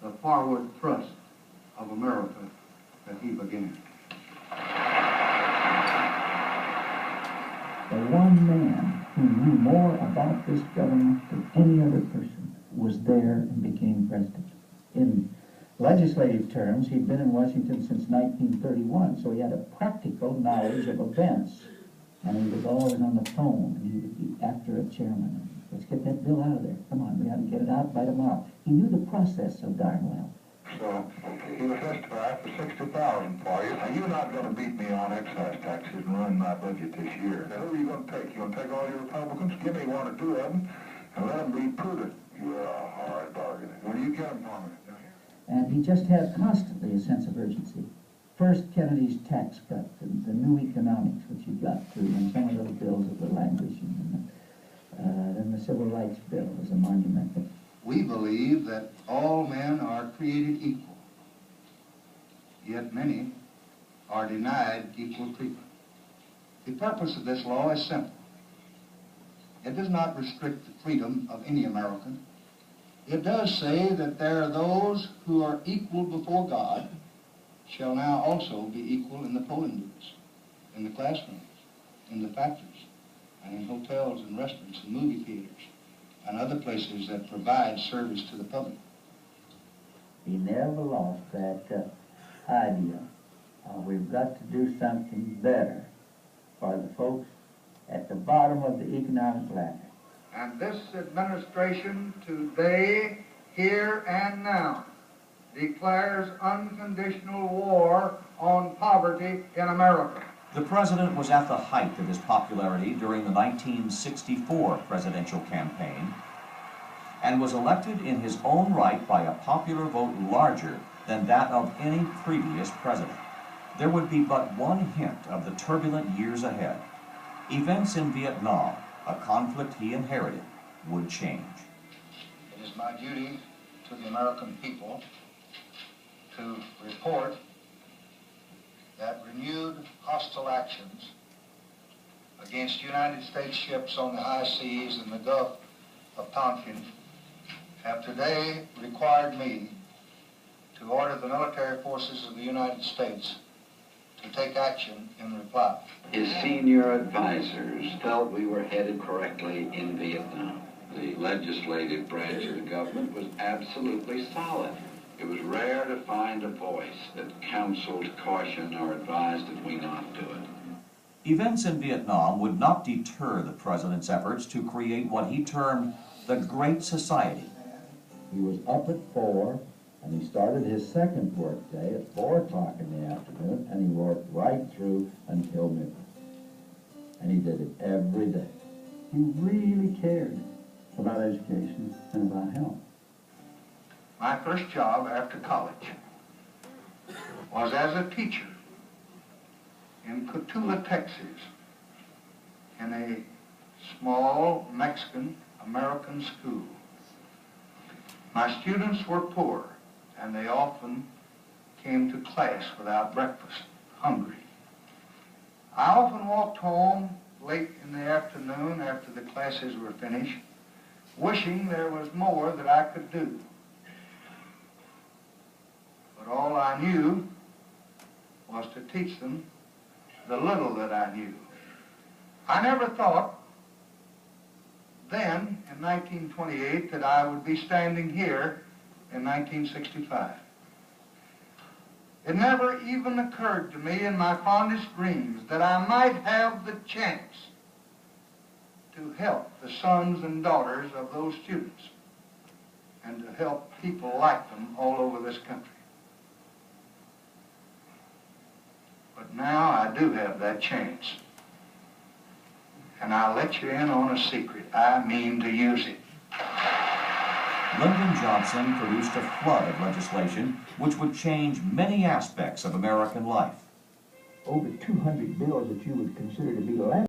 the forward thrust of America that he began. The one man who knew more about this government than any other person was there and became president. In legislative terms, he'd been in Washington since 1931, so he had a practical knowledge of events. And he was always on the phone, and he would be after a chairman. Let's get that bill out of there. Come on, we ought to get it out by tomorrow. He knew the process so darn well. So he was testifying for $60,000 for you. Now, you're not going to beat me on excise taxes and run my budget this year. Now, who are you going to take? You going to take all your Republicans? Give me one or two of them, and let them be prudent. You're a hard bargain. Where do you get them from? And he just had constantly a sense of urgency. First, Kennedy's tax cut, the new economics, which he got through, and some of those bills that were languishing, and then the Civil Rights Bill was a monument. We believe that all men are created equal, yet many are denied equal treatment. The purpose of this law is simple. It does not restrict the freedom of any American. It does say that there are those who are equal before God shall now also be equal in the polling booths, in the classrooms, in the factories, and in hotels and restaurants and movie theaters, and other places that provide service to the public. He never lost that idea. We've got to do something better for the folks at the bottom of the economic ladder. And this administration today, here and now, declares unconditional war on poverty in America. The president was at the height of his popularity during the 1964 presidential campaign and was elected in his own right by a popular vote larger than that of any previous president. There would be but one hint of the turbulent years ahead. Events in Vietnam, a conflict he inherited, would change. It is my duty to the American people to report that renewed hostile actions against United States ships on the high seas in the Gulf of Tonkin have today required me to order the military forces of the United States to take action in reply. His senior advisors felt we were headed correctly in Vietnam. The legislative branch of the government was absolutely solid. It was rare to find a voice that counseled caution or advised that we not do it. Events in Vietnam would not deter the president's efforts to create what he termed the Great Society. He was up at 4, and he started his second work day at 4 o'clock in the afternoon, and he worked right through until midnight. And he did it every day. He really cared about education and about health. My first job after college was as a teacher in Cotulla, Texas, in a small Mexican-American school. My students were poor, and they often came to class without breakfast, hungry. I often walked home late in the afternoon after the classes were finished, wishing there was more that I could do. But all I knew was to teach them the little that I knew. I never thought then, in 1928, that I would be standing here in 1965. It never even occurred to me in my fondest dreams that I might have the chance to help the sons and daughters of those students and to help people like them all over this country. But now I do have that chance. And I'll let you in on a secret. I mean to use it. Lyndon Johnson produced a flood of legislation which would change many aspects of American life. Over 200 bills that you would consider to be